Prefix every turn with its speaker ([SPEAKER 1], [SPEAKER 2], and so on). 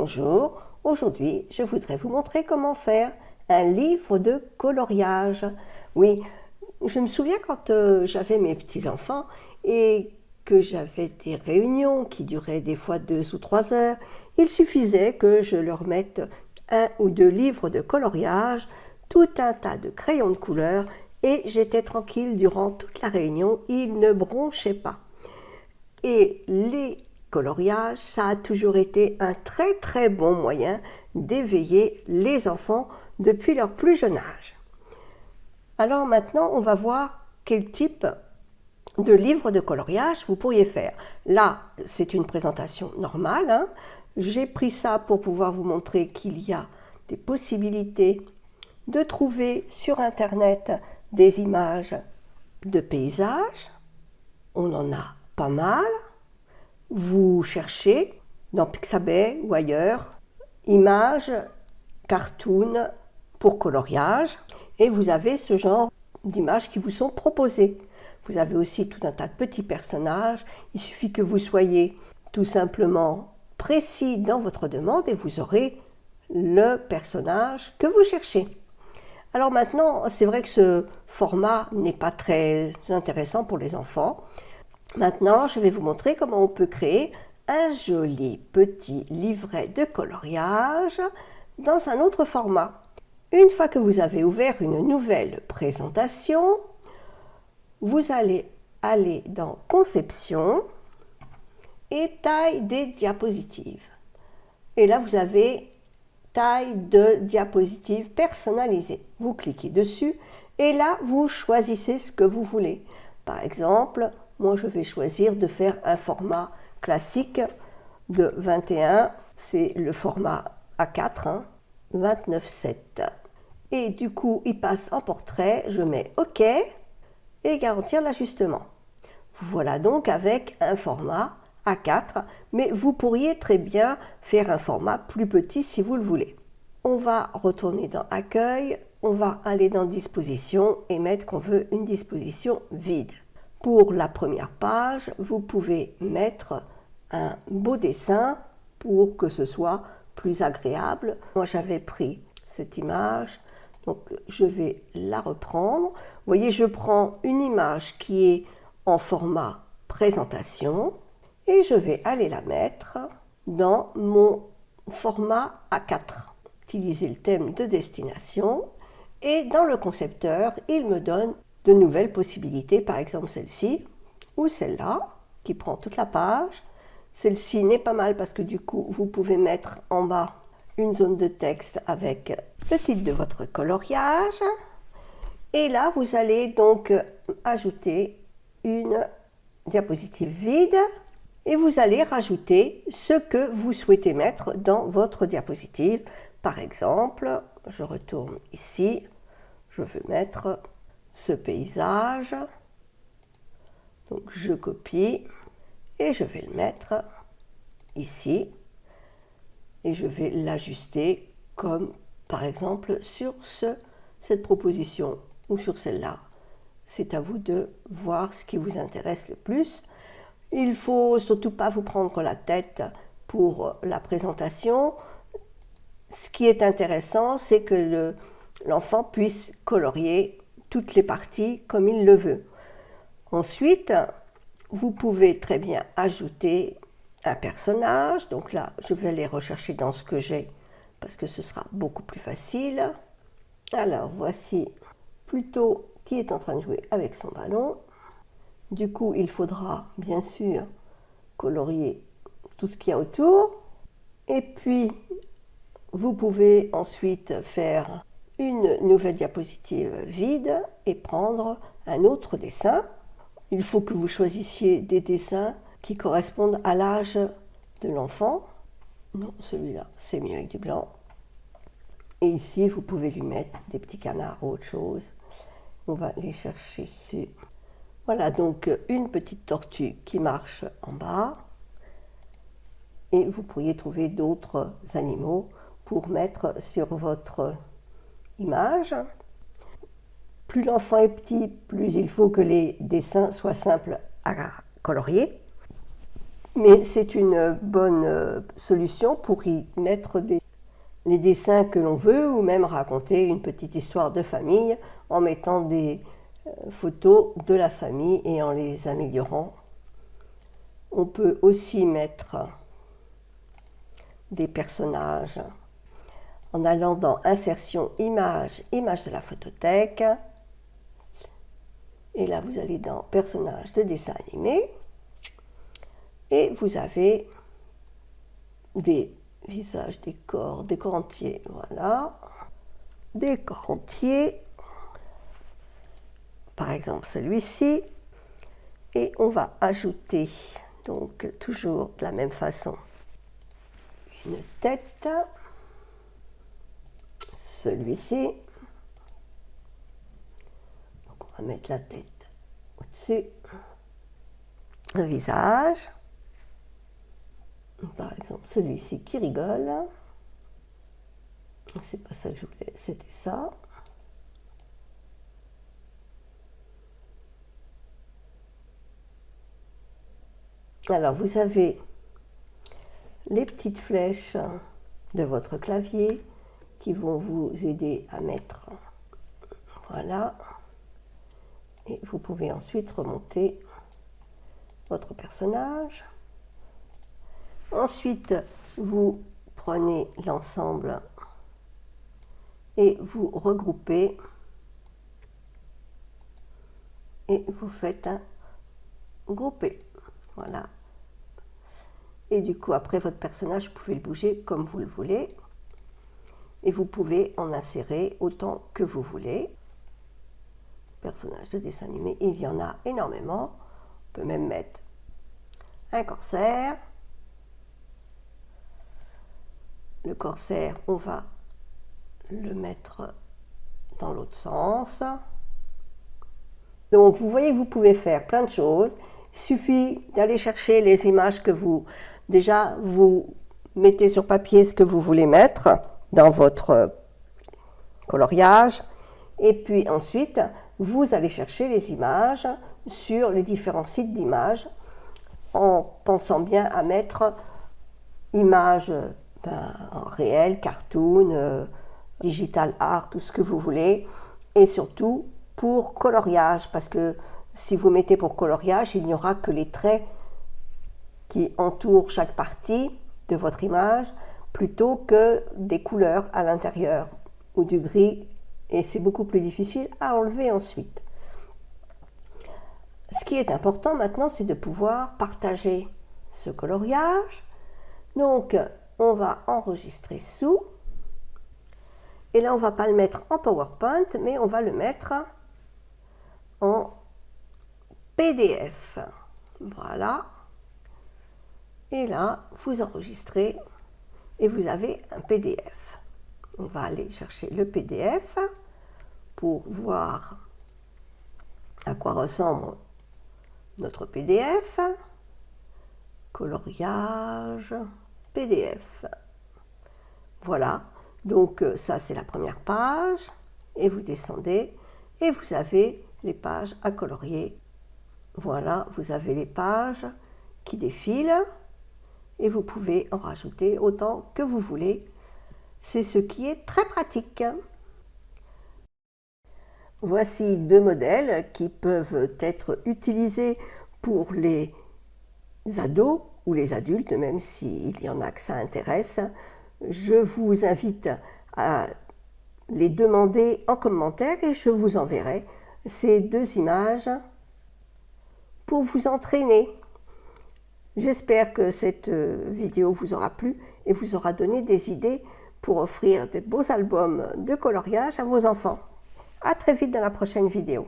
[SPEAKER 1] bonjour. Aujourd'hui, je voudrais vous montrer comment faire un livre de coloriage. Oui, je me souviens quand j'avais mes petits-enfants et que j'avais des réunions qui duraient des fois 2 ou 3 heures, il suffisait que je leur mette 1 ou 2 livres de coloriage, tout un tas de crayons de couleur et j'étais tranquille durant toute la réunion, ils ne bronchaient pas. Et les coloriages, ça a toujours été un très très bon moyen d'éveiller les enfants depuis leur plus jeune âge. Alors maintenant, on va voir quel type de livre de coloriage vous pourriez faire. Là, c'est une présentation normale, hein. J'ai pris ça pour pouvoir vous montrer qu'il y a des possibilités de trouver sur Internet des images de paysages. On en a pas mal. Vous cherchez dans Pixabay ou ailleurs, images, cartoon pour coloriage, et vous avez ce genre d'images qui vous sont proposées. Vous avez aussi tout un tas de petits personnages. Il suffit que vous soyez tout simplement précis dans votre demande et vous aurez le personnage que vous cherchez. Alors maintenant, c'est vrai que ce format n'est pas très intéressant pour les enfants. Maintenant, je vais vous montrer comment on peut créer un joli petit livret de coloriage dans un autre format. Une fois que vous avez ouvert une nouvelle présentation, vous allez aller dans Conception et taille des diapositives. Et là, vous avez taille de diapositive personnalisée. Vous cliquez dessus et là, vous choisissez ce que vous voulez. Par exemple, moi, je vais choisir de faire un format classique de 21. C'est le format A4, hein, 29,7. Et du coup, il passe en portrait. Je mets OK et garantir l'ajustement. Voilà donc avec un format A4, mais vous pourriez très bien faire un format plus petit si vous le voulez. On va retourner dans Accueil, on va aller dans Disposition et mettre qu'on veut une disposition vide. Pour la première page, vous pouvez mettre un beau dessin pour que ce soit plus agréable. Moi, j'avais pris cette image, donc je vais la reprendre. Vous voyez, je prends une image qui est en format présentation et je vais aller la mettre dans mon format A4. Utiliser le thème de destination et dans le concepteur, il me donne de nouvelles possibilités, par exemple celle-ci ou celle-là qui prend toute la page. Celle-ci n'est pas mal parce que du coup, vous pouvez mettre en bas une zone de texte avec le titre de votre coloriage. Et là, vous allez donc ajouter une diapositive vide et vous allez rajouter ce que vous souhaitez mettre dans votre diapositive. Par exemple, je retourne ici, je veux mettre ce paysage, donc je copie et je vais le mettre ici et je vais l'ajuster comme par exemple sur cette proposition ou sur celle-là. C'est à vous de voir ce qui vous intéresse le plus. Il ne faut surtout pas vous prendre la tête pour la présentation. Ce qui est intéressant, c'est que l'enfant puisse colorier toutes les parties comme il le veut. Ensuite, vous pouvez très bien ajouter un personnage. Donc là, je vais aller rechercher dans ce que j'ai parce que ce sera beaucoup plus facile. Alors, voici Pluto qui est en train de jouer avec son ballon. Du coup, il faudra bien sûr colorier tout ce qu'il y a autour. Et puis, vous pouvez ensuite faire une nouvelle diapositive vide et prendre un autre dessin. Il faut que vous choisissiez des dessins qui correspondent à l'âge de l'enfant. Non, celui-là, c'est mieux avec du blanc. Et ici, vous pouvez lui mettre des petits canards ou autre chose. On va les chercher ici. Voilà donc une petite tortue qui marche en bas. Et vous pourriez trouver d'autres animaux pour mettre sur votre image. Plus l'enfant est petit, plus il faut que les dessins soient simples à colorier. Mais c'est une bonne solution pour y mettre les dessins que l'on veut ou même raconter une petite histoire de famille en mettant des photos de la famille et en les améliorant. On peut aussi mettre des personnages en allant dans Insertion, Images, Images de la photothèque. Et là, vous allez dans Personnages de dessin animé. Et vous avez des visages, des corps entiers. Voilà. Des corps entiers. Par exemple, celui-ci. Et on va ajouter, donc toujours de la même façon, une tête. Celui-ci. Donc on va mettre la tête au-dessus. Un visage. Par exemple, celui-ci qui rigole. C'est pas ça que je voulais, c'était ça. Alors, vous avez les petites flèches de votre clavier qui vont vous aider à mettre. Voilà. Et vous pouvez ensuite remonter votre personnage. Ensuite, vous prenez l'ensemble et vous regroupez et vous faites un groupé. Voilà. Et du coup, après votre personnage, vous pouvez le bouger comme vous le voulez. Et vous pouvez en insérer autant que vous voulez. Personnage de dessin animé, il y en a énormément. On peut même mettre un corsaire. Le corsaire, on va le mettre dans l'autre sens. Donc, vous voyez que vous pouvez faire plein de choses. Il suffit d'aller chercher les images que vous mettez sur papier ce que vous voulez mettre dans votre coloriage. Et puis ensuite, vous allez chercher les images sur les différents sites d'images en pensant bien à mettre images en réel, cartoon, digital art, tout ce que vous voulez. Et surtout pour coloriage, parce que si vous mettez pour coloriage, il n'y aura que les traits qui entourent chaque partie de votre image plutôt que des couleurs à l'intérieur ou du gris, et c'est beaucoup plus difficile à enlever ensuite. Ce qui est important maintenant, c'est de pouvoir partager ce coloriage. Donc, on va enregistrer sous, et là on ne va pas le mettre en PowerPoint, mais on va le mettre en PDF. Voilà. Et là, vous enregistrez et vous avez un PDF. On va aller chercher le PDF pour voir à quoi ressemble notre PDF. Coloriage, PDF. Voilà. Donc ça, c'est la première page. Et vous descendez et vous avez les pages à colorier. Voilà, vous avez les pages qui défilent et vous pouvez en rajouter autant que vous voulez. C'est ce qui est très pratique. Voici deux modèles qui peuvent être utilisés pour les ados ou les adultes, même s'il y en a que ça intéresse. Je vous invite à les demander en commentaire et je vous enverrai ces deux images pour vous entraîner. J'espère que cette vidéo vous aura plu et vous aura donné des idées pour offrir de beaux albums de coloriage à vos enfants. À très vite dans la prochaine vidéo.